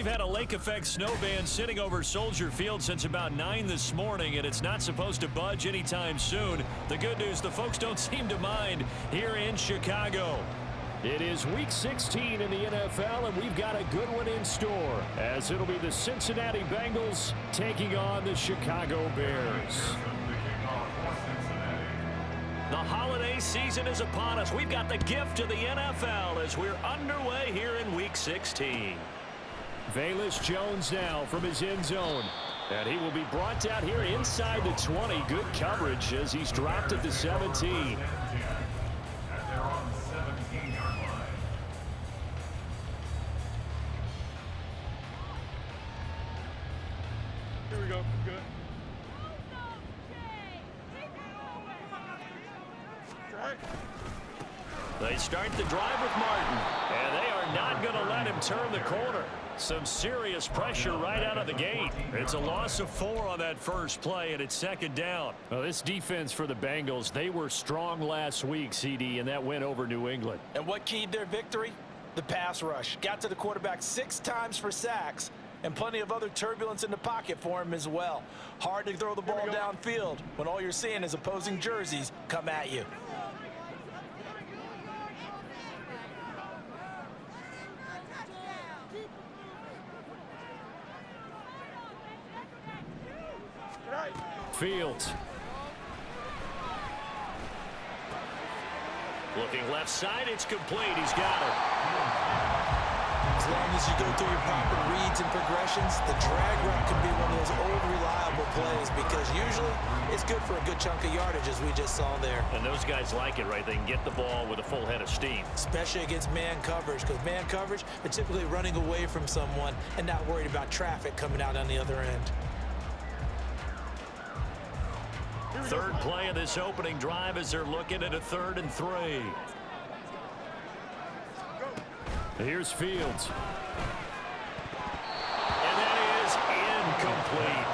we've had a lake effect snow band sitting over Soldier Field since about 9 this morning, and it's not supposed to budge anytime soon. The good news, the folks don't seem to mind here in Chicago. It is Week 16 in the NFL, and we've got a good one in store, as it'll be the Cincinnati Bengals taking on the Chicago Bears. The holiday season is upon us. We've got the gift of the NFL as we're underway here in Week 16. Velus Jones now from his end zone. And he will be brought down here inside the 20. Good coverage as he's dropped at the 17. They're on the 17-yard line. Here we go. Good. They start the drive with Martin, and they are not going to let him turn the corner. Some serious pressure right out of the gate. It's a loss of 4 on that first play, and it's second down. Well, this defense for the Bengals, they were strong last week, CD, and that went over New England. And what keyed their victory? The pass rush. Got to the quarterback 6 times for sacks, and plenty of other turbulence in the pocket for him as well. Hard to throw the ball downfield when all you're seeing is opposing jerseys come at you. Fields. Looking left side, it's complete. He's got it. As long as you go through your proper reads and progressions, the drag route can be one of those old reliable plays because usually it's good for a good chunk of yardage, as we just saw there. And those guys like it, right? They can get the ball with a full head of steam. Especially against man coverage, because man coverage, they're typically running away from someone and not worried about traffic coming out on the other end. Third play of this opening drive as they're looking at a 3rd and 3. Here's Fields. And that is incomplete.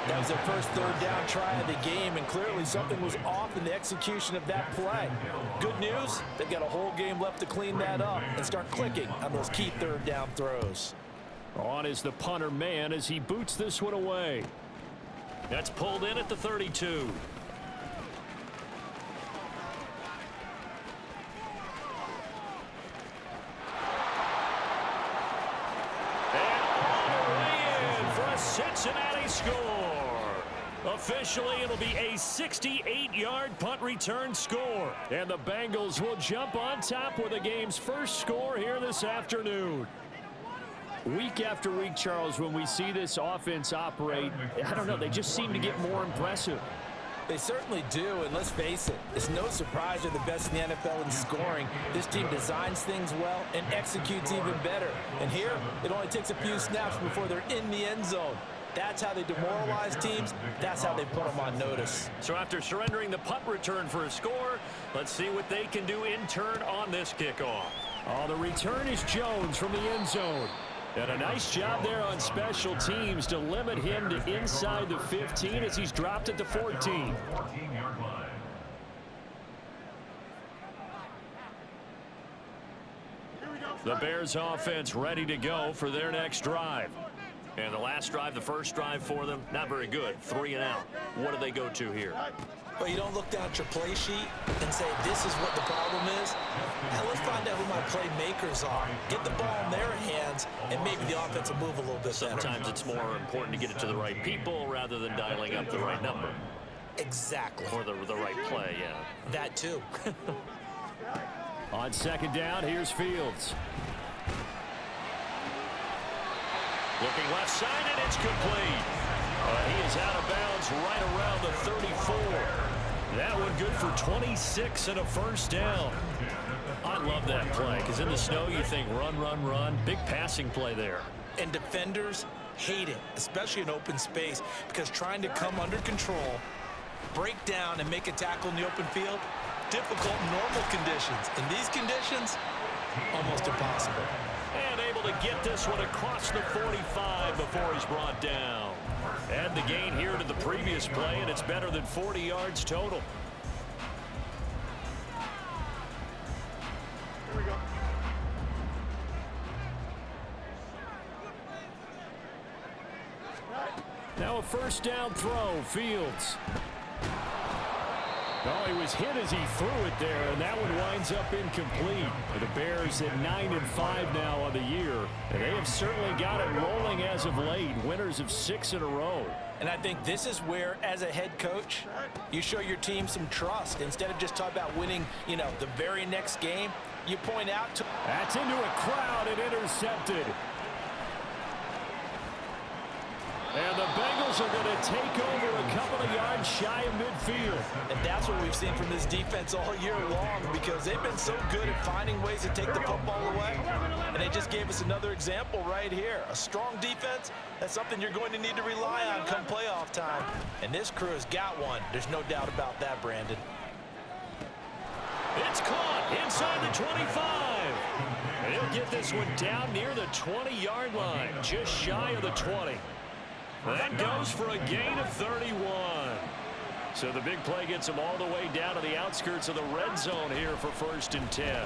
That was their first 3rd down try of the game, and clearly something was off in the execution of that play. Good news, they've got a whole game left to clean that up and start clicking on those key 3rd down throws. On is the punter man as he boots this one away. That's pulled in at the 32. Cincinnati score. Officially, it'll be a 68-yard punt return score. And the Bengals will jump on top with the game's first score here this afternoon. Week after week, Charles, when we see this offense operate, I don't know, they just seem to get more impressive. They certainly do, and let's face it, it's no surprise they're the best in the NFL in scoring. This team designs things well and executes even better. And here, it only takes a few snaps before they're in the end zone. That's how they demoralize teams. That's how they put them on notice. So after surrendering the punt return for a score, let's see what they can do in turn on this kickoff. Oh, the return is Jones from the end zone. And a nice job there on special teams to limit him to inside the 15 as he's dropped at the 14. 14-yard line. The Bears offense ready to go for their next drive. And the last drive, the first drive for them, not very good. 3 and out. What do they go to here? Well, you don't look down at your play sheet and say, this is what the problem is. Now, let's find out who my playmakers are. Get the ball in their hands, and maybe the offense will move a little bit Sometimes better. it's more important to get it to the right people rather than dialing up the right number. Exactly. Or the right play, yeah. That, too. On second down, here's Fields. Looking left side, and it's complete. He is out of bounds right around the 34. That one good for 26 and a first down. I love that play because in the snow you think run, run, run. Big passing play there. And defenders hate it, especially in open space, because trying to come under control, break down, and make a tackle in the open field, difficult in normal conditions. In these conditions, almost impossible. And able to get this one across the 45 before he's brought down. Add the gain here to the previous play, and it's better than 40 yards total. Here we go. first down throw. Fields. Oh, he was hit as he threw it there, and that one winds up incomplete. The Bears at 9-5 now on the year, and they have certainly got it rolling as of late. Winners of 6 in a row. And I think this is where, as a head coach, you show your team some trust. Instead of just talking about winning, the very next game, you point out to... That's into a crowd and intercepted. And the Bengals are going to take over a couple of yards shy of midfield. And that's what we've seen from this defense all year long, because they've been so good at finding ways to take the football away. And they just gave us another example right here. A strong defense, that's something you're going to need to rely on come playoff time. And this crew has got one. There's no doubt about that, Brandon. It's caught inside the 25. He'll get this one down near the 20-yard line, just shy of the 20. That goes for a gain of 31. So the big play gets him all the way down to the outskirts of the red zone here for 1st and 10.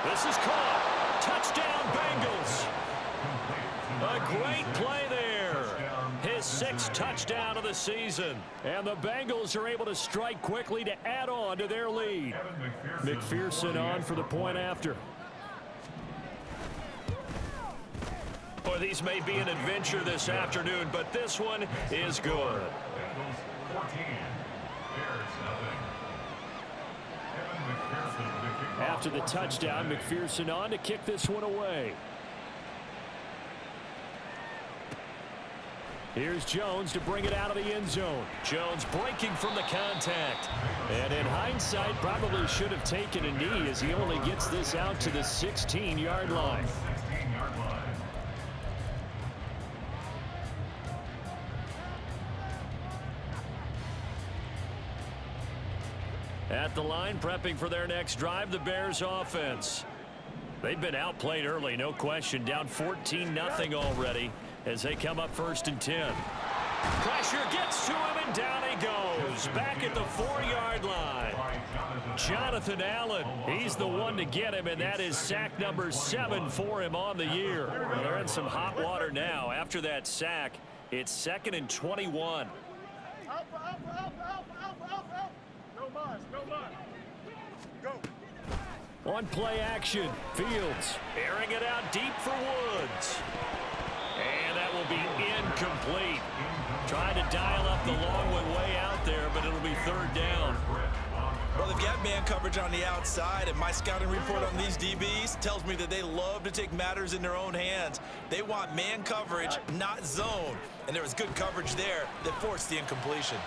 This is caught. Touchdown, Bengals. A great play there. His 6th touchdown of the season. And the Bengals are able to strike quickly to add on to their lead. McPherson on for the point after. Boy, these may be an adventure this afternoon, but this one is good. After the touchdown, McPherson on to kick this one away. Here's Jones to bring it out of the end zone. Jones breaking from the contact. And in hindsight, probably should have taken a knee as he only gets this out to the 16-yard line. At the line, prepping for their next drive, the Bears offense. They've been outplayed early, no question. Down 14-0 already as they come up 1st and 10. Pressure gets to him, and down he goes. Back at the 4-yard line. Jonathan Allen, he's the one to get him, and that is sack number 7 for him on the year. Well, they're in some hot water now. After that sack, it's 2nd and 21. On play action, Fields airing it out deep for Woods. And that will be incomplete. Trying to dial up the long one way out there, but it'll be 3rd down. Well, they've got man coverage on the outside, and my scouting report on these DBs tells me that they love to take matters in their own hands. They want man coverage, not zone. And there was good coverage there that forced the incompletion.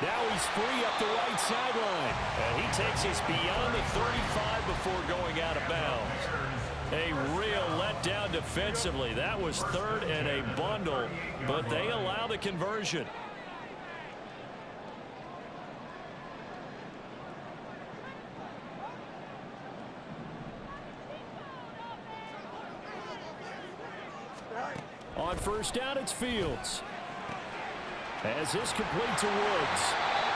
Now he's free up the right sideline. And he takes us beyond the 35 before going out of bounds. A real letdown defensively. That was 3rd and a bundle, but they allow the conversion. On 1st down, it's Fields. As this complete to Woods.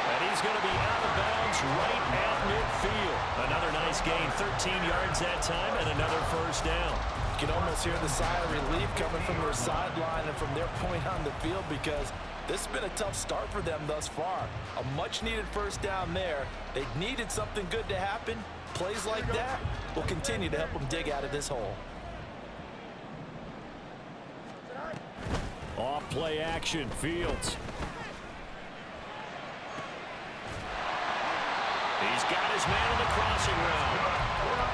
And he's going to be out of bounds right at midfield. Another nice gain, 13 yards that time, and another 1st down. You can almost hear the sigh of relief coming from their sideline and from their point on the field, because this has been a tough start for them thus far. A much-needed 1st down there. They needed something good to happen. Plays like that will continue to help them dig out of this hole. Off play action, Fields. He's got his man on the crossing route.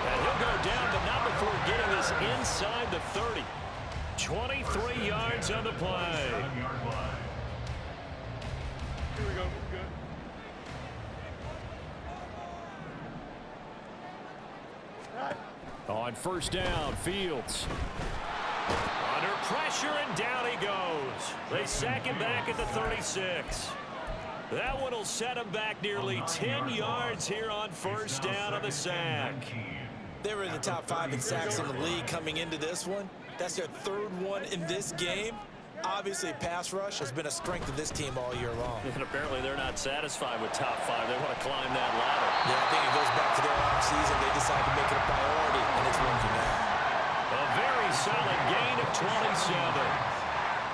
And he'll go down, but not before getting this inside the 30. 23 yards on the play. Here we go. Good. On 1st down, Fields. Under pressure, and down he goes. They sack him back at the 36. That one will set him back nearly 10 yards here on 1st down on the sack. They were in the top 5 in sacks in the league coming into this one. That's their 3rd one in this game. Obviously, pass rush has been a strength of this team all year long. And apparently they're not satisfied with top 5. They want to climb that ladder. Yeah, I think it goes back to their offseason. They decided to make it a priority, and it's working now. A very solid gain of 27.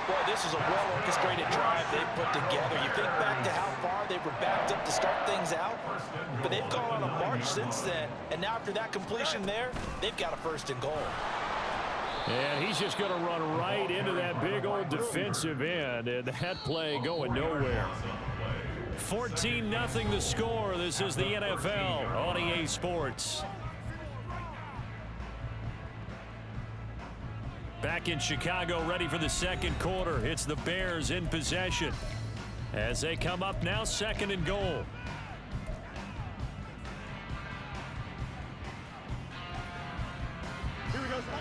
Boy, this is a well-orchestrated drive they've put together. You think back to how far they were backed up to start things out, but they've gone on a march since then, and now after that completion there, they've got a first and goal. And he's just going to run right into that big old defensive end, and that play going nowhere. 14-0 the score. This is the NFL on EA Sports. Back in Chicago, ready for the second quarter. It's the Bears in possession as they come up now, second and goal. Here we go, son.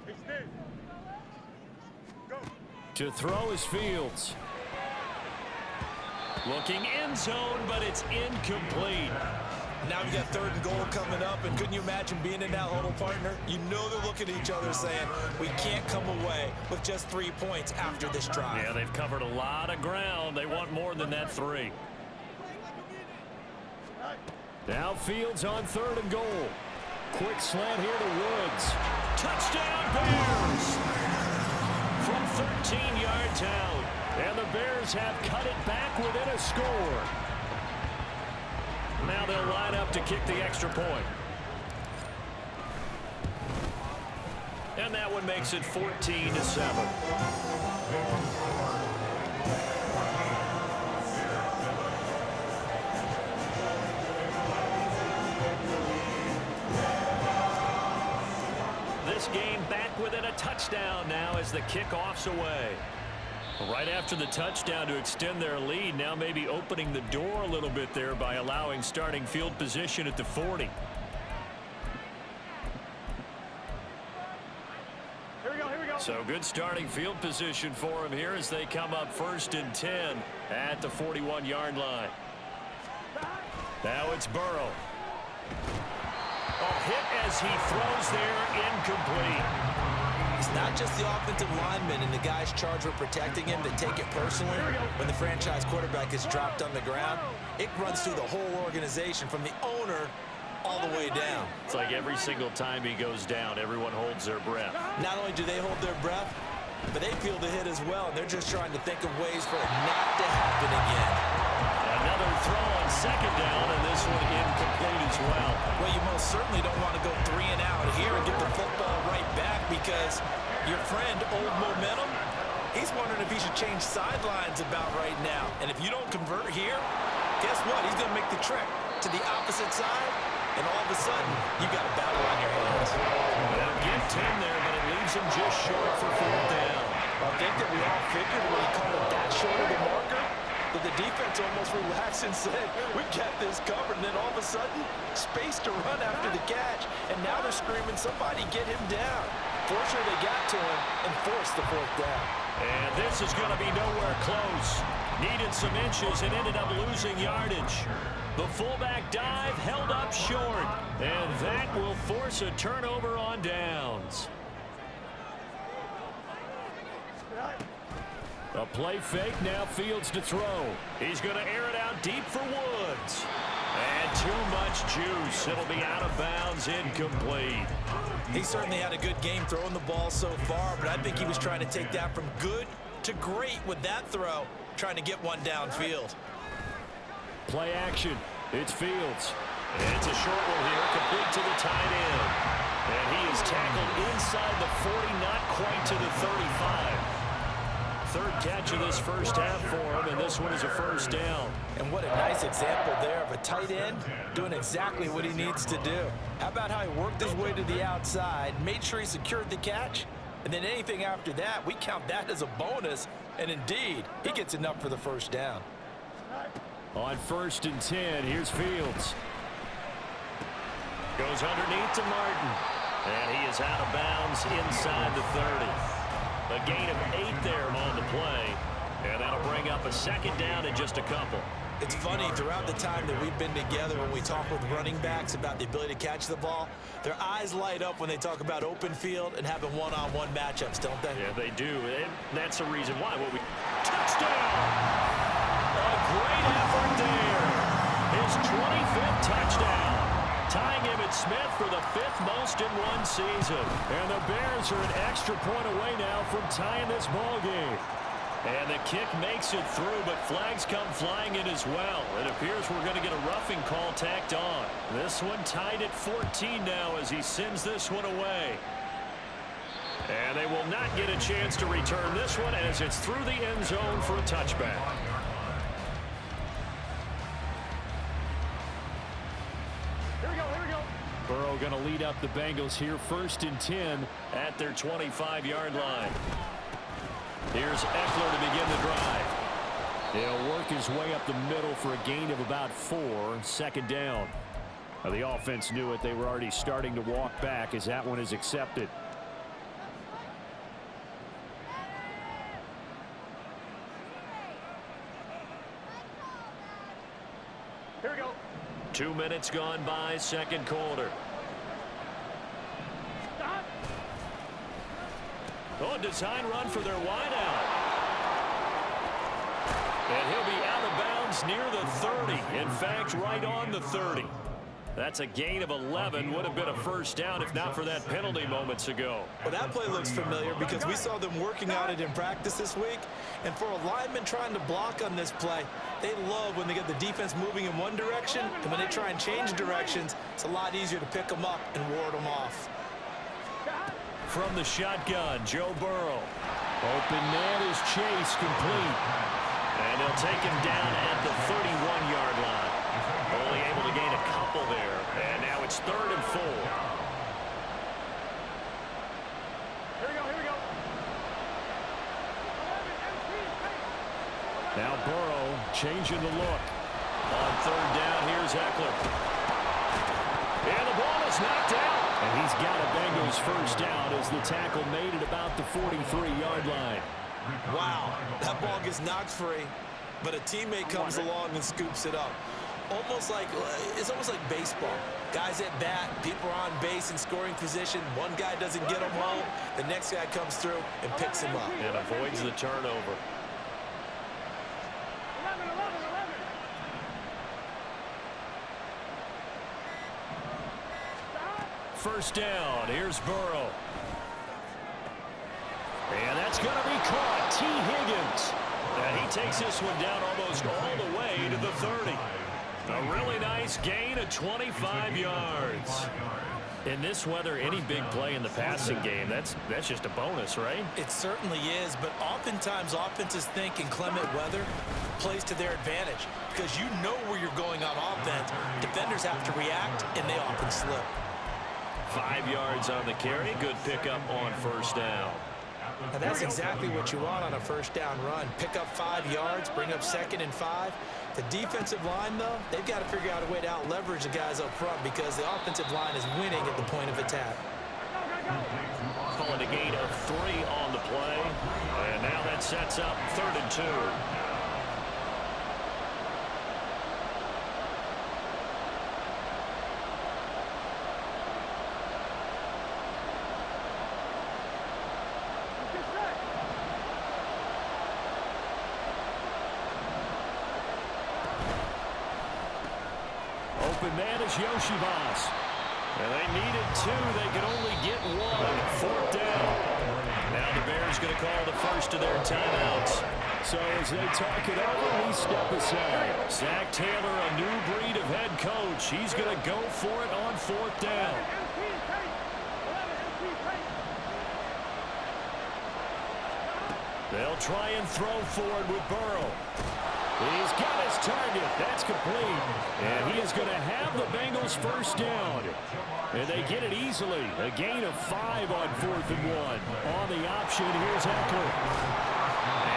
Hey, Steve. Go. To throw is Fields. Looking end zone, but it's incomplete. Now we got third and goal coming up, and couldn't you imagine being in that huddle, partner? You know they're looking at each other saying, we can't come away with just 3 points after this drive. Yeah, they've covered a lot of ground. They want more than that 3. Now Fields on third and goal. Quick slant here to Woods. Touchdown Bears! From 13 yards out. And the Bears have cut it back within a score. Now they'll line up to kick the extra point. And that one makes it 14-7. This game back within a touchdown now as the kickoff's away. Right after the touchdown to extend their lead, now maybe opening the door a little bit there by allowing starting field position at the 40. Here we go, here we go. So good starting field position for him here as they come up first and 10 at the 41-yard line. Now it's Burrow. A hit as he throws there, incomplete. It's not just the offensive linemen and the guys charged with protecting him that take it personally. When the franchise quarterback is dropped on the ground, it runs through the whole organization from the owner all the way down. It's like every single time he goes down, everyone holds their breath. Not only do they hold their breath, but they feel the hit as well, and they're just trying to think of ways for it not to happen again. Another throw on second down, and this one incomplete as well. Well, you most certainly don't want to go 3 and out here and get the football right back because your friend, Old Momentum, he's wondering if he should change sidelines about right now. And if you don't convert here, guess what? He's going to make the trek to the opposite side, and all of a sudden, you got a battle on your hands. They'll get 10 there, but it leaves him just short for fourth down. I think that we all figured when he called it that short of the marker, but the defense almost relaxed and said, we've got this covered. And then all of a sudden, space to run after the catch. And now they're screaming, somebody get him down. Fortunately, they got to him and forced the fourth down. And this is going to be nowhere close. Needed some inches and ended up losing yardage. The fullback dive held up short. And that will force a turnover on downs. A play fake, now Fields to throw. He's going to air it out deep for Woods. And too much juice. It'll be out of bounds, incomplete. He certainly had a good game throwing the ball so far, but I think he was trying to take that from good to great with that throw, trying to get one downfield. Play action. It's Fields. And it's a short one here, complete to the tight end. And he is tackled inside the 40, not quite to the 35. Third catch of this first half for him, and this one is a first down. And what a nice example there of a tight end doing exactly what he needs to do. How about how he worked his way to the outside, made sure he secured the catch, and then anything after that, we count that as a bonus. And indeed, he gets enough for the first down. On first and 10, here's Fields. Goes underneath to Martin. And he is out of bounds inside the 30. A gain of 8 there on the play. And that'll bring up a second down in just a couple. It's funny, throughout the time that we've been together, when we talk with running backs about the ability to catch the ball, their eyes light up when they talk about open field and having one-on-one matchups, don't they? Yeah, they do. And that's the reason why. Touchdown! A great effort there. His 25th touchdown. Tying him at Smith for the 5th most in one season. And the Bears are an extra point away now from tying this ball game. And the kick makes it through, but flags come flying in as well. It appears we're going to get a roughing call tacked on. This one tied at 14 now as he sends this one away. And they will not get a chance to return this one as it's through the end zone for a touchback. Here we go. Burrow going to lead up the Bengals here 1st and 10 at their 25-yard line. Here's Eckler to begin the drive. He'll work his way up the middle for a gain of about 4. 2nd down. Now, the offense knew it. They were already starting to walk back as that one is accepted. Here we go. 2 minutes gone by, 2nd quarter. Stop. Oh, design run for their wideout. And he'll be out of bounds near the 30. In fact, right on the 30. That's a gain of 11. Would have been a 1st down if not for that penalty moments ago. Well, that play looks familiar because we saw them working on it in practice this week. And for a lineman trying to block on this play, they love when they get the defense moving in one direction. And when they try and change directions, it's a lot easier to pick them up and ward them off. From the shotgun, Joe Burrow. Open man is Chase, complete. And he'll take him down at the 31-yard line. Only able to gain a couple there. And now it's 3rd and 4. Here we go. Now Burrow changing the look. On 3rd down, here's Eckler. And the ball is knocked out. And he's got a Bengals 1st down as the tackle made it about the 43-yard line. Wow, that ball gets knocked free, but a teammate comes along and scoops it up. It's almost like baseball. Guys at bat, people are on base in scoring position. One guy doesn't get him home. The next guy comes through and picks him up. And avoids the turnover. 11. 1st down. Here's Burrow. And that's going to be caught. T. Higgins. And he takes this one down almost all the way to the 30. A really nice gain of 25 yards. In this weather, any big play in the passing game, that's just a bonus, right? It certainly is, but oftentimes offenses think inclement weather plays to their advantage because you know where you're going on offense. Defenders have to react, and they often slip. 5 yards on the carry. Good pickup on 1st down. Now that's exactly what you want on a 1st down run. Pick up 5 yards, bring up 2nd and 5. The defensive line, though, they've got to figure out a way to out-leverage the guys up front because the offensive line is winning at the point of attack. Call it a gain of 3 on the play. And now that sets up 3rd and 2. Open man is Yoshivas. And they needed 2. They could only get 1. 4th down. Now the Bears going to call the first of their timeouts. So as they talk it over, we step aside. Zach Taylor, a new breed of head coach. He's going to go for it on 4th down. They'll try and throw forward with Burrow. He's got his target. That's complete. And he is going to have the Bengals 1st down. And they get it easily. A gain of 5 on 4th and 1. On the option, here's Eckler.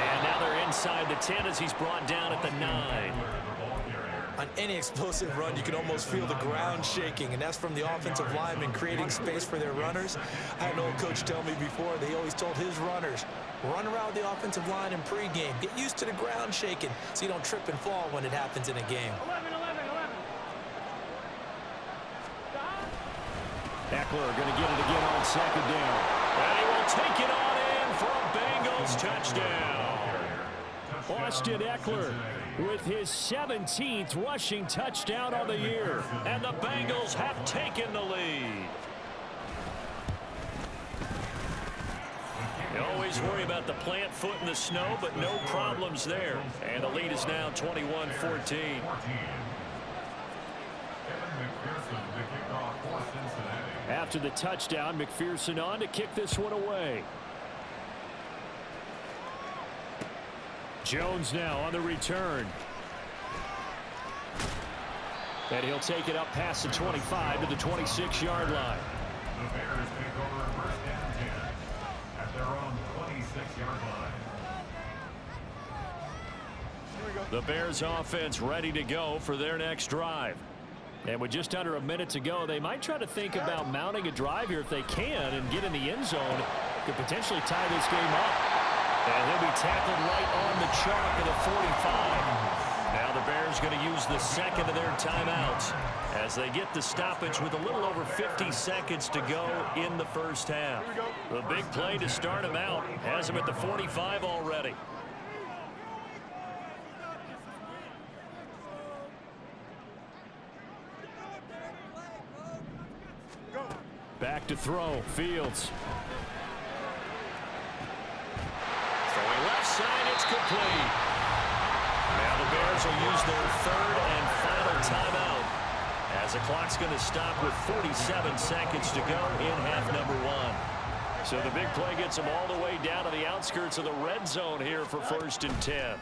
And now they're inside the 10 as he's brought down at the 9. On any explosive run, you can almost feel the ground shaking, and that's from the offensive linemen creating space for their runners. I had an old coach tell me before, they always told his runners, run around the offensive line in pregame. Get used to the ground shaking so you don't trip and fall when it happens in a game. 11. Eckler going to get it again on 2nd down. And he will take it on in for a Bengals touchdown. Austin Eckler with his 17th rushing touchdown on the year. And the Bengals have taken the lead. You always worry about the plant foot in the snow, but no problems there. And the lead is now 21-14. After the touchdown, McPherson on to kick this one away. Jones now on the return. And he'll take it up past the 25 to the 26-yard line. The Bears take over a first down 10 at their own 26-yard line. The Bears offense ready to go for their next drive. And with just under a minute to go, they might try to think about mounting a drive here if they can and get in the end zone. Could potentially tie this game up. And he'll be tackled right on the chalk of the 45. Now the Bears going to use the second of their timeouts as they get the stoppage with a little over 50 seconds to go in the first half. The big play to start him out has him at the 45 already. Back to throw. Fields. Throwing left side, it's complete. Now the Bears will use their third and final timeout as the clock's going to stop with 47 seconds to go in half number one. So the big play gets them all the way down to the outskirts of the red zone here for 1st and 10.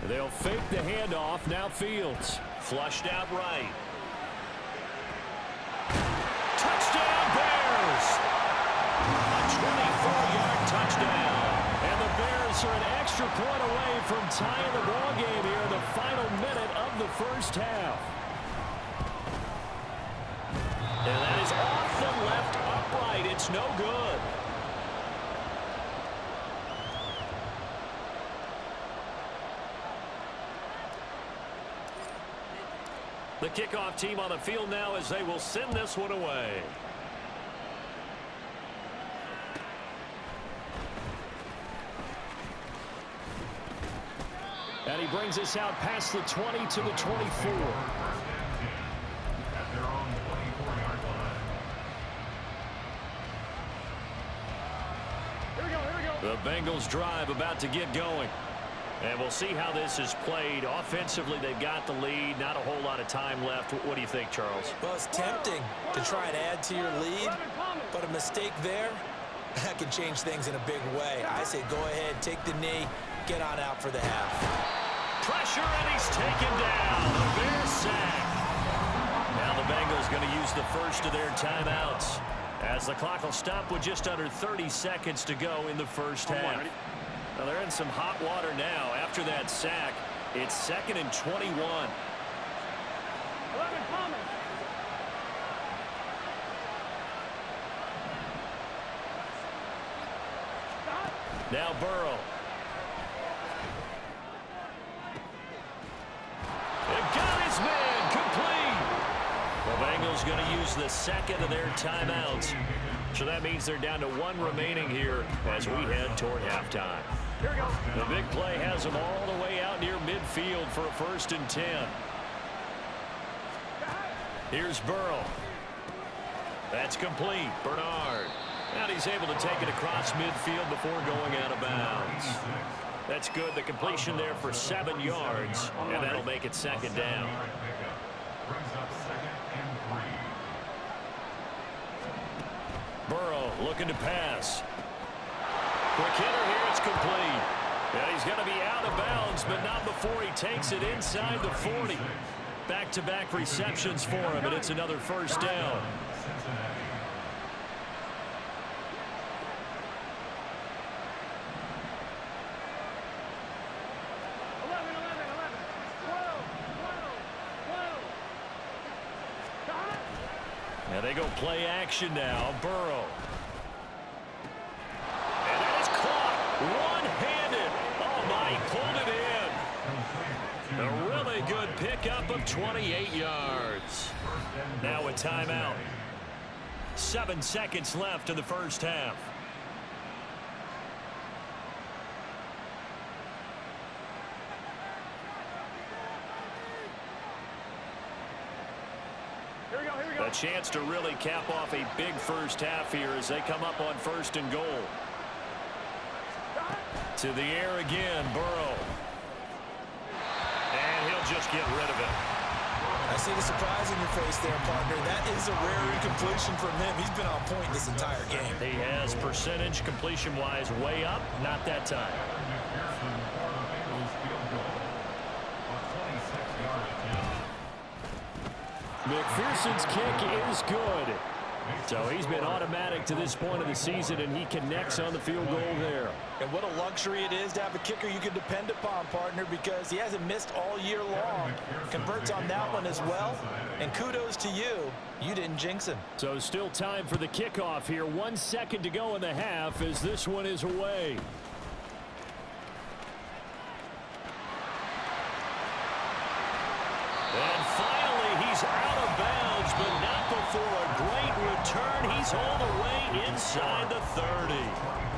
They'll fake the handoff. Now Fields. Flushed out right. Touchdown Bears! A 24-yard touchdown. And the Bears are an extra point away from tying the ball game here in the final minute of the first half. And that is off the left upright. It's no good. The kickoff team on the field now as they will send this one away. And he brings us out past the 20 to the 24. At their own 24-yard line. Here we go, here we go. The Bengals drive about to get going. And we'll see how this is played. Offensively, they've got the lead. Not a whole lot of time left. What do you think, Charles? Well, it's tempting to try and add to your lead, but a mistake there, that can change things in a big way. I say go ahead, take the knee, get on out for the half. Pressure, and he's taken down. The Bears sack. Now the Bengals going to use the first of their timeouts as the clock will stop with just under 30 seconds to go in the first half. Now they're in some hot water now. After that sack, it's 2nd and 21. 11 Thomas. Now Burrow. It got his man complete. The Bengals going to use the second of their timeouts. So that means they're down to one remaining here as we head toward halftime. Here we go. The big play has them all the way out near midfield for a 1st and 10. Here's Burrow. That's complete. Bernard. And he's able to take it across midfield before going out of bounds. That's good. The completion there for 7 yards, and that'll make it 2nd down. Brings up 2nd and 3. Burrow looking to pass. Quick hitter here, it's complete. And he's going to be out of bounds, but not before he takes it inside the 40. Back-to-back receptions for him, and it's another 1st down. And they go play action now. Burrow. And that is caught one-handed. Oh, my, he pulled it in. A really good pickup of 28 yards. Now a timeout. 7 seconds left in the first half. Here we go, here we go. A chance to really cap off a big first half here as they come up on 1st and goal. To the air again, Burrow. And he'll just get rid of it. I see the surprise in your face there, partner. That is a rare incompletion from him. He's been on point this entire game. He has percentage completion-wise way up, not that time. McPherson's kick is good. So he's been automatic to this point of the season, and he connects on the field goal there. And what a luxury it is to have a kicker you can depend upon, partner, because he hasn't missed all year long. Converts on that one as well. And kudos to you. You didn't jinx him. So still time for the kickoff here. 1 second to go in the half as this one is away. And finally, he's out of bounds, but not before a great return. He's all the way inside the 30.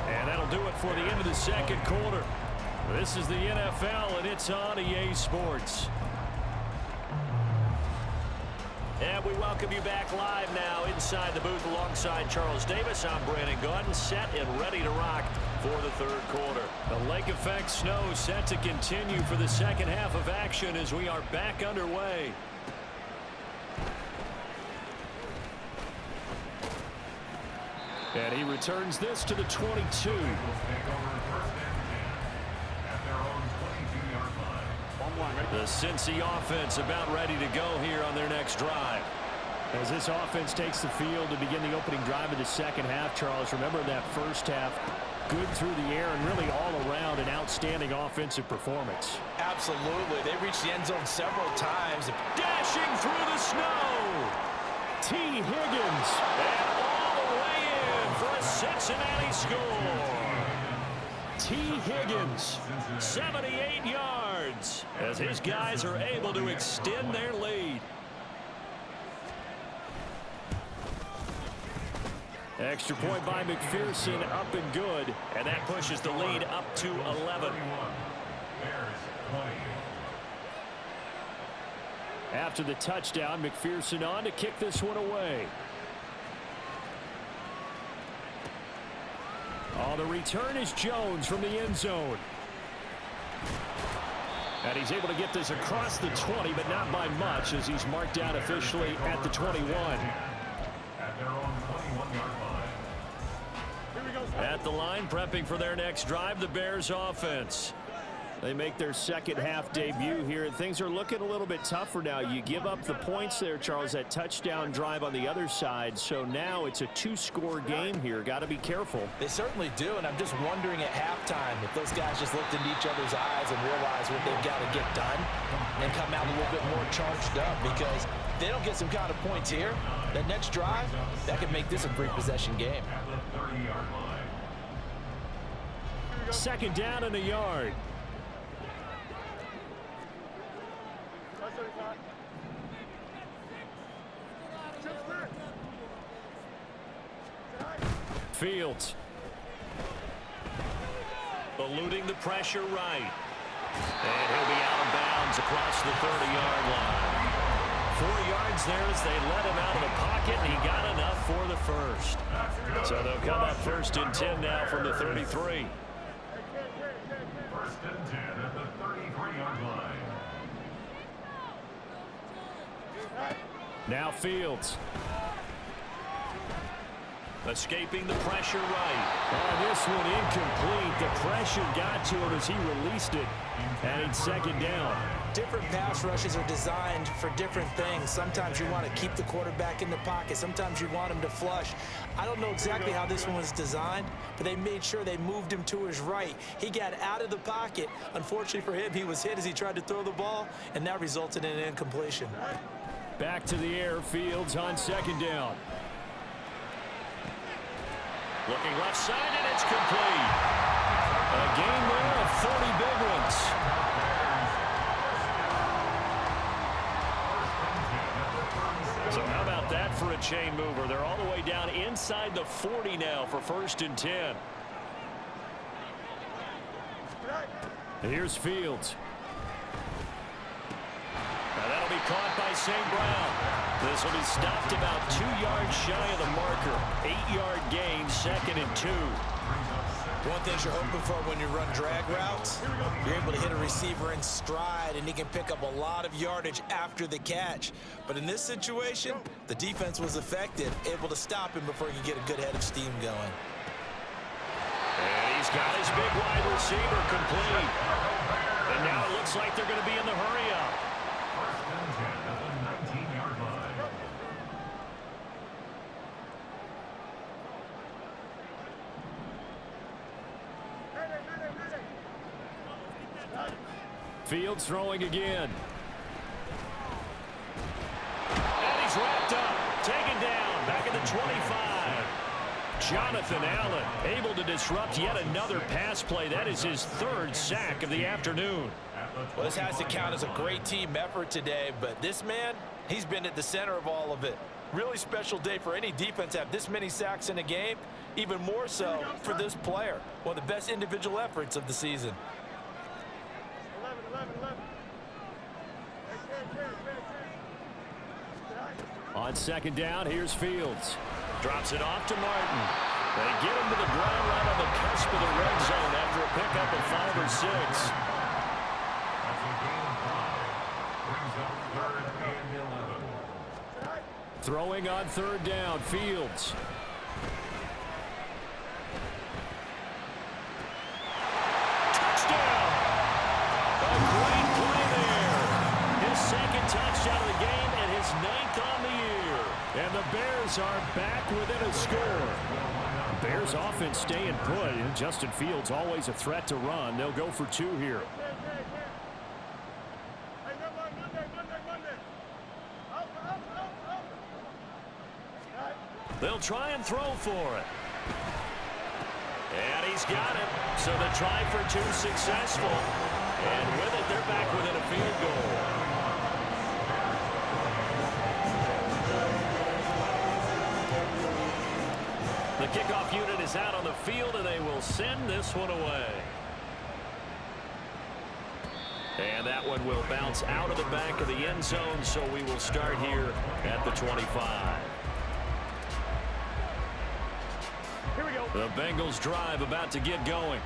And that'll do it for the end of the second quarter. This is the NFL, and it's on EA Sports. And we welcome you back live now inside the booth alongside Charles Davis. I'm Brandon Gaudin, set and ready to rock for the third quarter. The lake effect snow set to continue for the second half of action as we are back underway. And he returns this to the 22. The Cincy offense about ready to go here on their next drive. As this offense takes the field to begin the opening drive of the second half, Charles, remember that first half, good through the air and really all around an outstanding offensive performance. Absolutely. They reached the end zone several times. Dashing through the snow. T. Higgins. And all the way in for a Cincinnati score. T. Higgins. 78 yards as his guys are able to extend their lead. Extra point by McPherson, up and good. And that pushes the lead up to 11. After the touchdown, McPherson on to kick this one away. Oh, the return is Jones from the end zone. And he's able to get this across the 20, but not by much as he's marked down officially at the 21. At the line, prepping for their next drive, the Bears offense. They make their second half debut here, and things are looking a little bit tougher now. You give up the points there, Charles, that touchdown drive on the other side. So now it's a two-score game here. Got to be careful. They certainly do, and I'm just wondering at halftime if those guys just looked into each other's eyes and realized what they've got to get done and come out a little bit more charged up, because if they don't get some kind of points here, that next drive, that could make this a three-possession game. Second down and a yard. Fields. Eluding the pressure right. And he'll be out of bounds across the 30-yard line. 4 yards there as they let him out of the pocket, and he got enough for the first. So they'll come up 1st and 10 now from the 33. 1st and 10 at the 33-yard line. Now Fields. Escaping the pressure right. Oh, this one incomplete. The pressure got to him as he released it. And it's second down. Different pass rushes are designed for different things. Sometimes you want to keep the quarterback in the pocket. Sometimes you want him to flush. I don't know exactly how this one was designed, but they made sure they moved him to his right. He got out of the pocket. Unfortunately for him, he was hit as he tried to throw the ball, and that resulted in an incompletion. Back to the air. Fields on second down. Looking left side, and it's complete. A game there of 40 big ones. So how about that for a chain mover? They're all the way down inside the 40 now for 1st and 10. Here's Fields. Now that'll be caught by St. Brown. This will be stopped about 2 yards shy of the marker. 8-yard gain, 2nd and 2. One thing you're hoping for when you run drag routes, you're able to hit a receiver in stride, and he can pick up a lot of yardage after the catch. But in this situation, the defense was effective, able to stop him before he could get a good head of steam going. And he's got his big wide receiver complete. And now it looks like they're going to be in the hurry-up. First and 10 at the 19-yard line. Fields throwing again. And he's wrapped up, taken down, back at the 25. Jonathan Allen able to disrupt yet another pass play. That is his 3rd sack of the afternoon. Well, this has to count as a great team effort today, but this man, he's been at the center of all of it. Really special day for any defense to have this many sacks in a game, even more so for this player. One of the best individual efforts of the season. 11. On 2nd down, here's Fields. Drops it off to Martin. They get him to the ground right on the cusp of the red zone after a pickup of 5 or 6. That's a gain of 5. Brings up 3rd and 11. Throwing on 3rd down, Fields. Touchdown! A great play there. His 2nd touchdown of the game and his 9th on the year. And the Bears are back within a score. Bears offense staying put. And Justin Fields always a threat to run. They'll go for 2 here. They'll try and throw for it. And he's got it. So the try for 2 successful. And with it, they're back within a field goal. The kickoff unit is out on the field, and they will send this one away. And that one will bounce out of the back of the end zone, so we will start here at the 25. Here we go. The Bengals drive about to get going.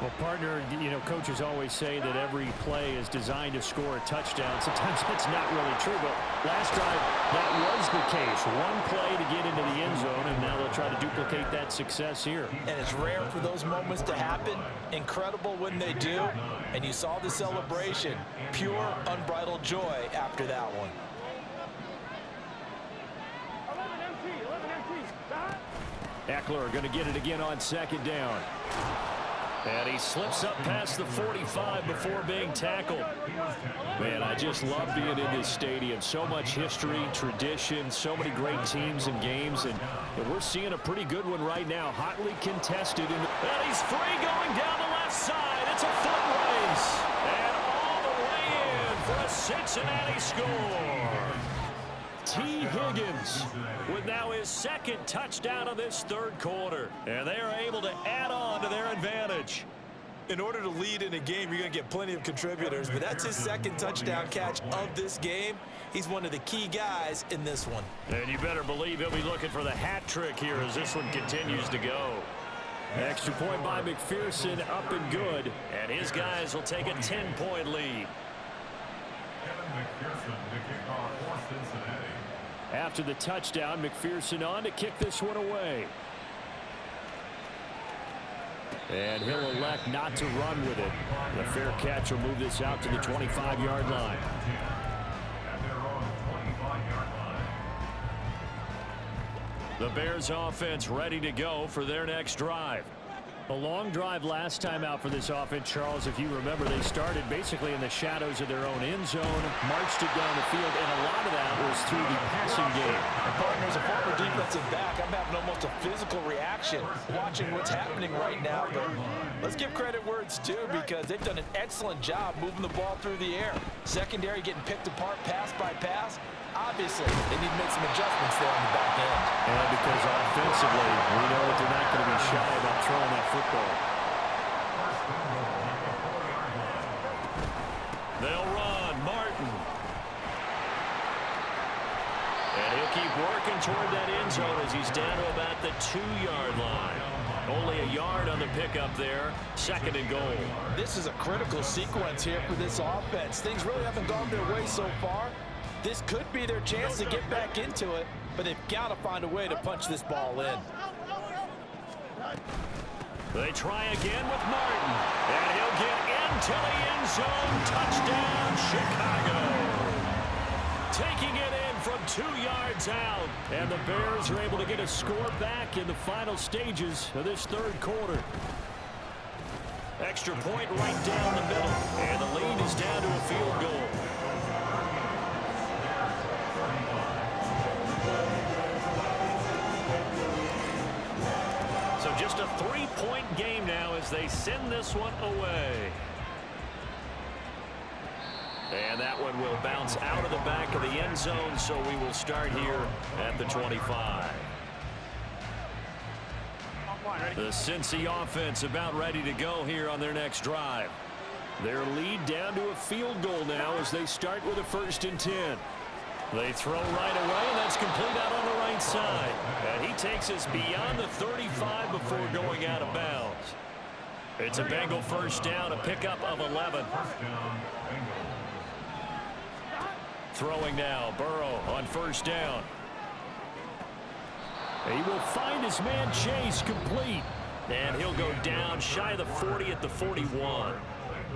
Well, partner, you know, coaches always say that every play is designed to score a touchdown. Sometimes that's not really true, but last drive, that was the case. One play to get into the end zone, and now they'll try to duplicate that success here. And it's rare for those moments to happen. Incredible when they do. And you saw the celebration. Pure, unbridled joy after that one. 11 MT. Stop. Eckler going to get it again on 2nd down. And he slips up past the 45 before being tackled. Man, I just love being in this stadium. So much history, tradition, so many great teams and games, and we're seeing a pretty good one right now. Hotly contested. And he's free going down the left side. It's a foot race. And all the way in for a Cincinnati score. T. Higgins with now his 2nd touchdown of this 3rd quarter. And they are able to add on to their advantage. In order to lead in a game, you're going to get plenty of contributors, but that's his 2nd touchdown catch of this game. He's one of the key guys in this one. And you better believe he'll be looking for the hat trick here as this one continues to go. Extra point by McPherson, up and good. And his guys will take a 10-point lead. Kevin McPherson to kick off for Cincinnati. After the touchdown, McPherson on to kick this one away. And he'll elect not to run with it. The fair catch will move this out to the 25-yard line. At their own 25-yard line. The Bears offense ready to go for their next drive. A long drive last time out for this offense, Charles. If you remember, they started basically in the shadows of their own end zone, marched it down the field, and a lot of that was through the passing game. And partner, as a former defensive back, I'm having almost a physical reaction watching what's happening right now. But let's give credit where it's due, because they've done an excellent job moving the ball through the air. Secondary getting picked apart pass by pass. Obviously, they need to make some adjustments there on the back end. And because offensively, we know that they're not going to be shy about throwing that football. They'll run. Martin. keep working toward that end zone as he's down to about the 2-yard line. Only a yard on the pickup there. 2nd and goal. This is a critical sequence here for this offense. Things really haven't gone their way so far. This could be their chance to get back into it, but they've got to find a way to punch this ball in. They try again with Martin, and he'll get into the end zone. Touchdown, Chicago. Taking it in from 2 yards out, and the Bears are able to get a score back in the final stages of this 3rd quarter. Extra point right down the middle, and the lead is down to a field goal. So just a 3-point game now as they send this one away. And that one will bounce out of the back of the end zone, so we will start here at the 25. The Cincy offense about ready to go here on their next drive. Their lead down to a field goal now as they start with a 1st and 10. They throw right away, and that's complete out on the right side. And he takes us beyond the 35 before going out of bounds. It's a Bengal 1st down, a pickup of 11. Throwing now, Burrow on 1st down. He will find his man Chase complete. And he'll go down shy of the 40 at the 41.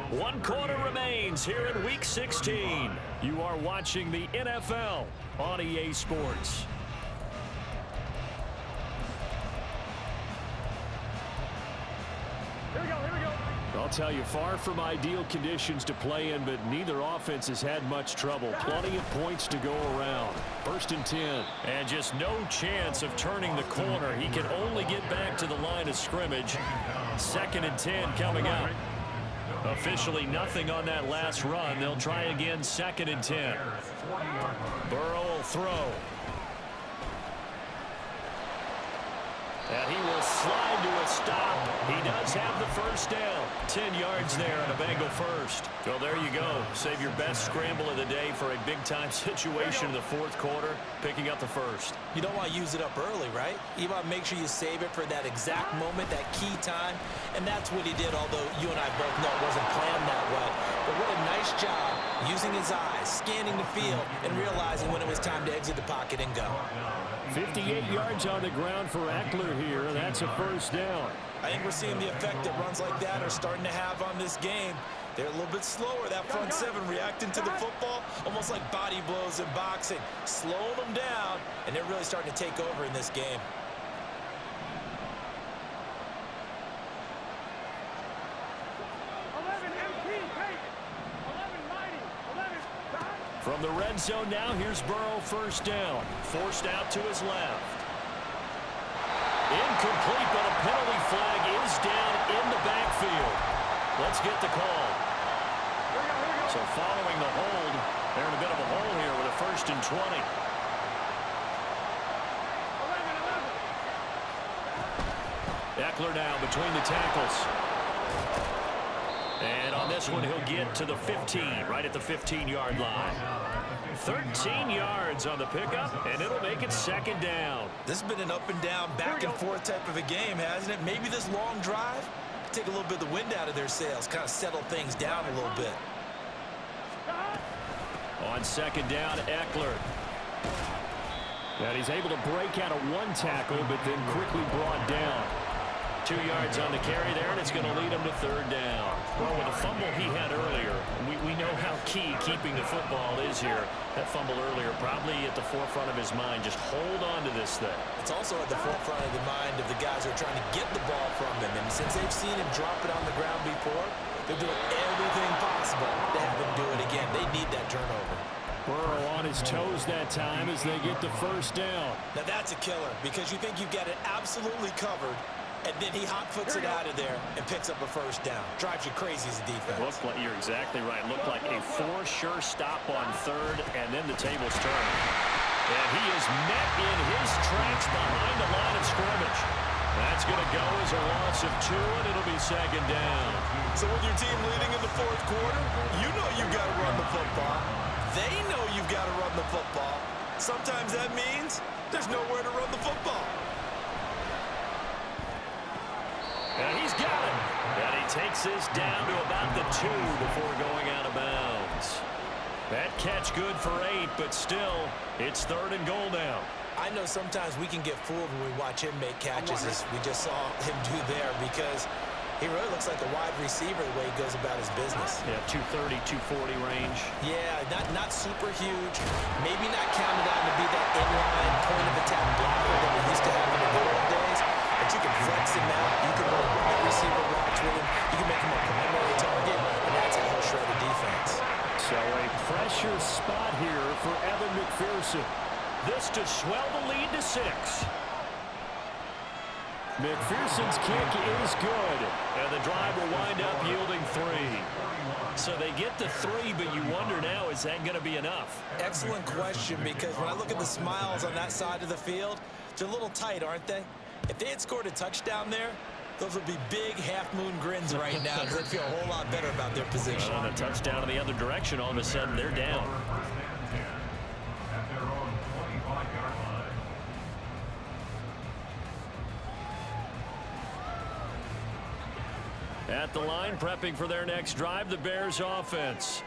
1 quarter remains here in Week 16. You are watching the NFL on EA Sports. Here we go, here we go. I'll tell you, far from ideal conditions to play in, but neither offense has had much trouble. Plenty of points to go around. 1st and 10. And just no chance of turning the corner. He can only get back to the line of scrimmage. 2nd and 10 coming up. Officially nothing on that last run. They'll try again, 2nd and 10. Burrow will throw. And he will slide to a stop. He does have the 1st down. 10 yards there on a Bengal 1st. Well, there you go. Save your best scramble of the day for a big-time situation in the 4th quarter, picking up the 1st. You don't want to use it up early, right? You want to make sure you save it for that exact moment, that key time. And that's what he did, although you and I both know it wasn't planned that way. But what a nice job using his eyes, scanning the field, and realizing when it was time to exit the pocket and go. 58 yards on the ground for Eckler here. That's a 1st down. I think we're seeing the effect that runs like that are starting to have on this game. They're a little bit slower. That front 7 reacting to the football, almost like body blows in boxing. Slowing them down, and they're really starting to take over in this game. From the red zone now, here's Burrow 1st down. Forced out to his left. Incomplete, but a penalty flag is down in the backfield. Let's get the call. So following the hold, they're in a bit of a hole here with a 1st and 20. Eckler now between the tackles. And on this one, he'll get to the 15, right at the 15-yard line. 13 yards on the pickup, and it'll make it 2nd down. This has been an up and down, back and forth type of a game, hasn't it? Maybe this long drive, take a little bit of the wind out of their sails, kind of settle things down a little bit. On 2nd down, Eckler. And he's able to break out of 1 tackle, but then quickly brought down. 2 yards on the carry there, and it's going to lead him to 3rd down. Well, with the fumble he had earlier, we know how key keeping the football is here. That fumble earlier probably at the forefront of his mind. Just hold on to this thing. It's also at the forefront of the mind of the guys who are trying to get the ball from him. And since they've seen him drop it on the ground before, they're doing everything possible to have him do it again. They need that turnover. Burrow on his toes that time as they get the 1st down. Now that's a killer because you think you've got it absolutely covered, and then he hot-foots it out of there and picks up a 1st down. Drives you crazy as a defense. You're exactly right. Looked like a for-sure stop on 3rd, and then the tables turn. And he is met in his tracks behind the line of scrimmage. That's going to go as a loss of 2, and it'll be 2nd down. So with your team leading in the 4th quarter, you know you've got to run the football. They know you've got to run the football. Sometimes that means there's nowhere to run the football. And he's got it. And he takes this down to about the 2 before going out of bounds. That catch good for 8, but still, it's 3rd and goal now. I know sometimes we can get fooled when we watch him make catches, as we just saw him do there, because he really looks like a wide receiver the way he goes about his business. Yeah, 230, 240 range. Yeah, not super huge. Maybe not counted out to be that inline point-of-attack blocker that we used to have in the good old days. But you can flex him out. You can run wide receiver routes with him. You can make him a primary target, and that's how he'll shred a defense. So a pressure spot here for Evan McPherson. This to swell the lead to 6. McPherson's kick is good. And the drive will wind up yielding 3. So they get to 3, but you wonder now, is that going to be enough? Excellent question, because when I look at the smiles on that side of the field, they're a little tight, aren't they? If they had scored a touchdown there, those would be big half-moon grins right now, because they'd feel a whole lot better about their position. On a touchdown in the other direction, all of a sudden they're down. At their own 25-yard line. At the line, prepping for their next drive, the Bears offense.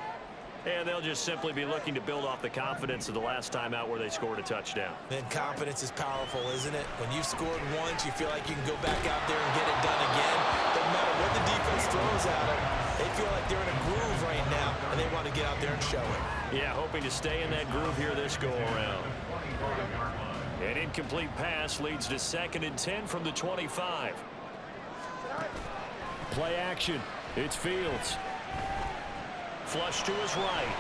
And they'll just simply be looking to build off the confidence of the last time out where they scored a touchdown. Then confidence is powerful, isn't it? When you've scored once, you feel like you can go back out there and get it done again. Doesn't matter what the defense throws at them. They feel like they're in a groove right now, and they want to get out there and show it. Yeah, hoping to stay in that groove here this go-around. An incomplete pass leads to 2nd and 10 from the 25. Play action. It's Fields. Flush to his right.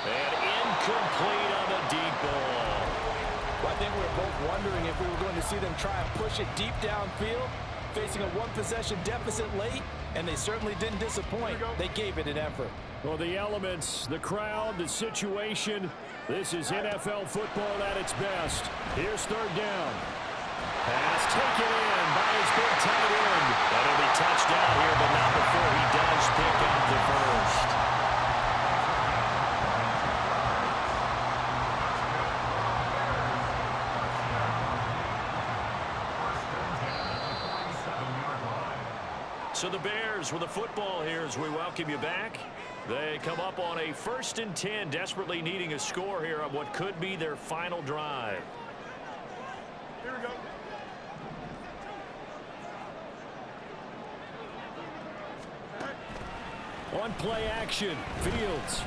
And incomplete on the deep ball. Well, I think we were both wondering if we were going to see them try and push it deep downfield, facing a one-possession deficit late, and they certainly didn't disappoint. They gave it an effort. Well, the elements, the crowd, the situation. This is NFL football at its best. Here's 3rd down. Pass taken in by his big tight end. That'll be touchdown here, but not before he does pick up the first. So the Bears with the football here as we welcome you back. They come up on a 1st and 10, desperately needing a score here on what could be their final drive. Here we go. On play action, Fields.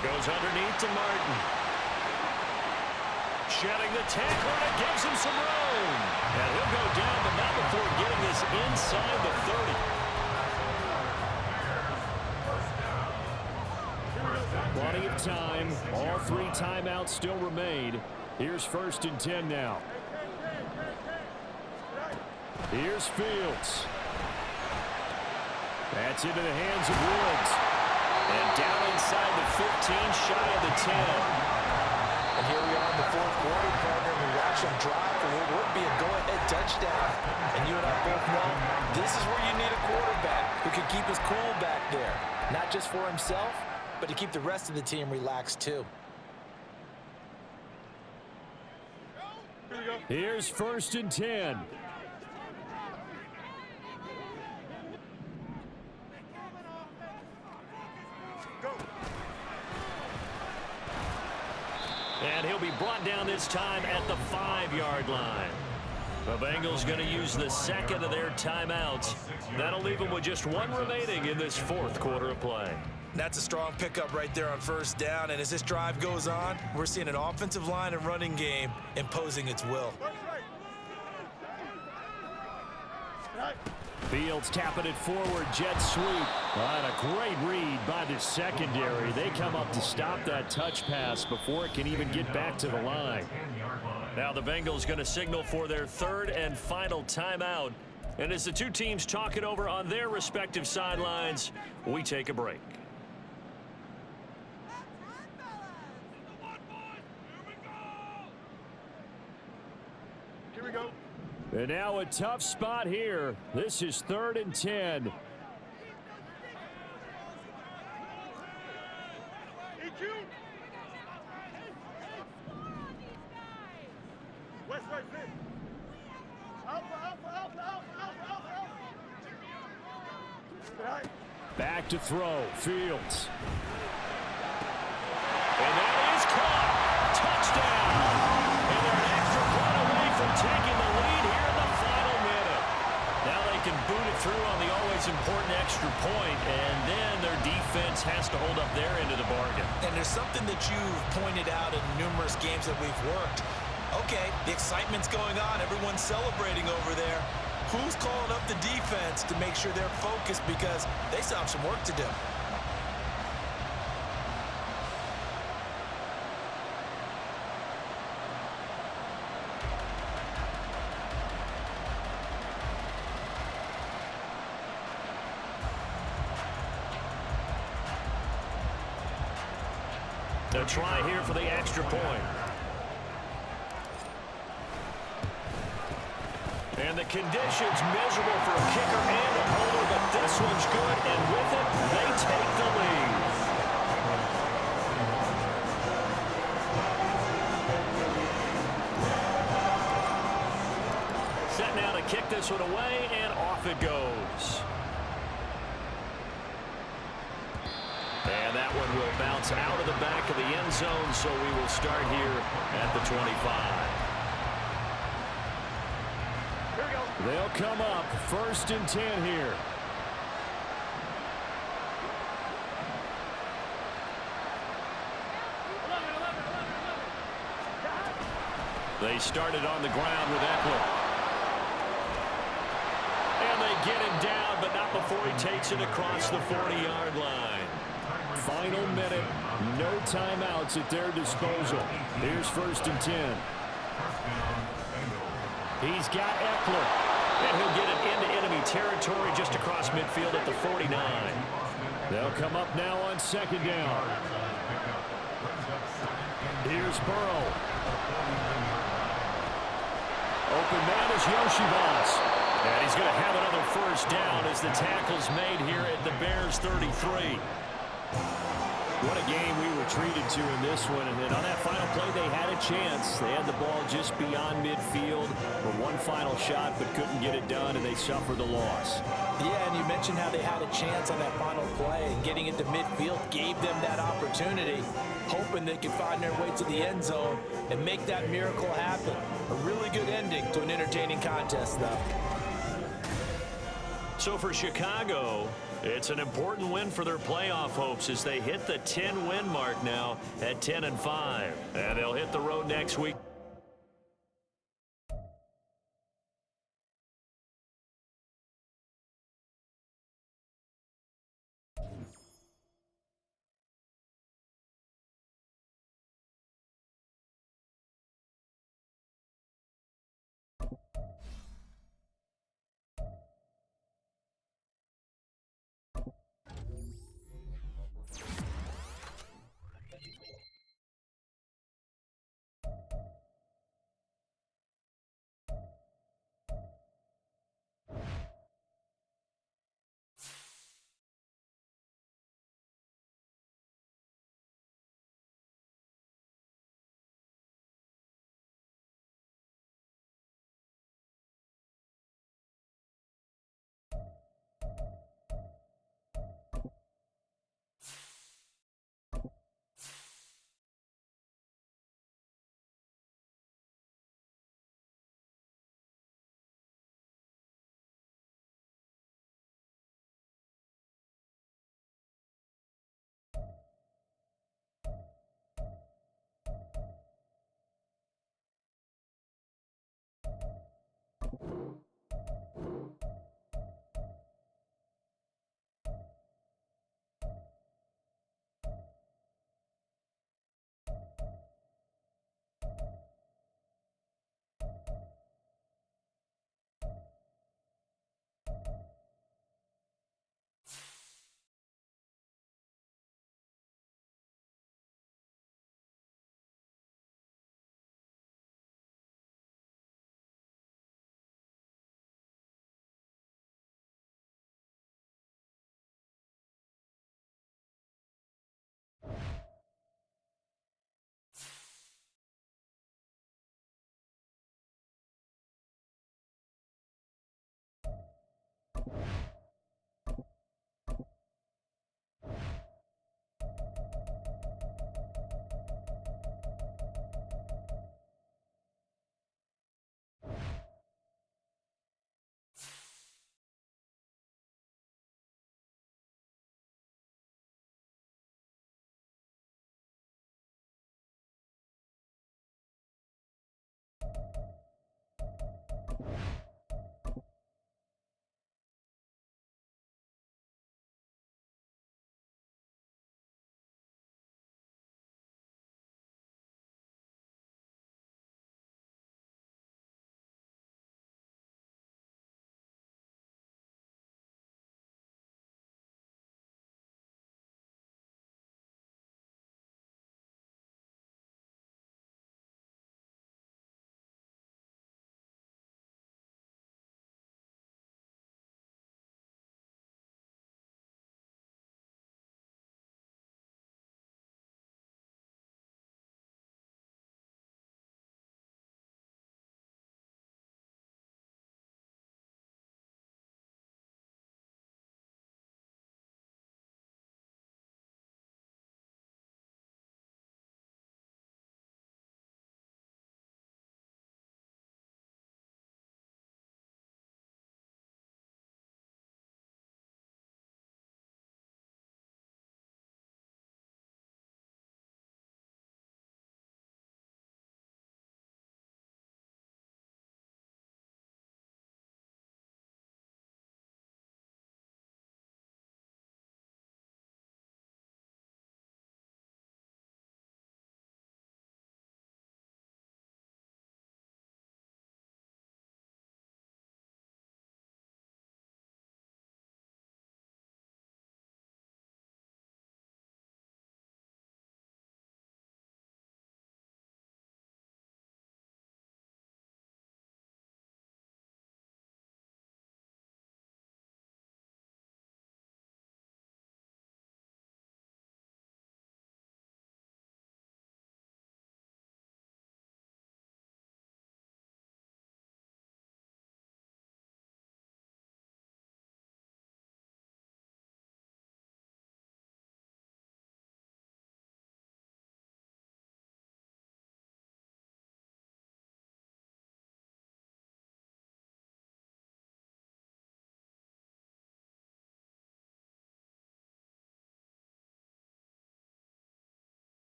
Goes underneath to Martin. Shedding the tackle, and it gives him some room. And he'll go down, but not before getting this inside the 30. Plenty of time. All 3 timeouts still remain. Here's 1st and 10 now. Here's Fields. That's into the hands of Woods. And down inside the 15, shy of the 10. And here we are in the 4th quarter, partner. We watch them drive for what would be a go-ahead touchdown. And you and I both know this is where you need a quarterback who can keep his cool back there. Not just for himself, but to keep the rest of the team relaxed too. Here's 1st and 10. And he'll be brought down this time at the 5-yard line. The Bengals going to use the 2nd of their timeouts. That'll leave them with just 1 remaining in this 4th quarter of play. That's a strong pickup right there on 1st down. And as this drive goes on, we're seeing an offensive line and running game imposing its will. Fields tapping it forward, jet sweep. And a great read by the secondary. They come up to stop that touch pass before it can even get back to the line. Now the Bengals going to signal for their 3rd and final timeout. And as the 2 teams talk it over on their respective sidelines, we take a break. Here we go. And now a tough spot here. This is 3rd and 10. get you. West, right, sit. Back to throw. Fields. And that is caught. Touchdown. And they're an extra point away from taking the lead here in the final minute. Now they can boot it through on the always important extra point, and then their defense has to hold up their end of the bargain. And there's something that you've pointed out in numerous games that we've worked. Okay, the excitement's going on. Everyone's celebrating over there. Who's calling up the defense to make sure they're focused, because they still have some work to do? A try here for the extra point. And the conditions miserable for a kicker and a holder, but this one's good, and with it, they take the lead. Set now to kick this one away, and off it goes. And that one will bounce out of the back of the end zone, so we will start here at the 25. They'll come up 1st and 10 here. They started on the ground with Eckler. And they get him down, but not before he takes it across the 40-yard line. Final minute. No timeouts at their disposal. Here's 1st and 10. He's got Eckler. And he'll get it into enemy territory just across midfield at the 49. They'll come up now on 2nd down. Here's Burrow. Open man is Yoshivas. And he's going to have another 1st down as the tackle's made here at the Bears 33. What a game we were treated to in this one. And then on that final play, they had a chance. They had the ball just beyond midfield for one final shot, but couldn't get it done, and they suffered the loss. Yeah, and you mentioned how they had a chance on that final play, and getting it to midfield gave them that opportunity, hoping they could find their way to the end zone and make that miracle happen. A really good ending to an entertaining contest, though. So for Chicago, it's an important win for their playoff hopes as they hit the 10-win mark now at 10-5. And they'll hit the road next week.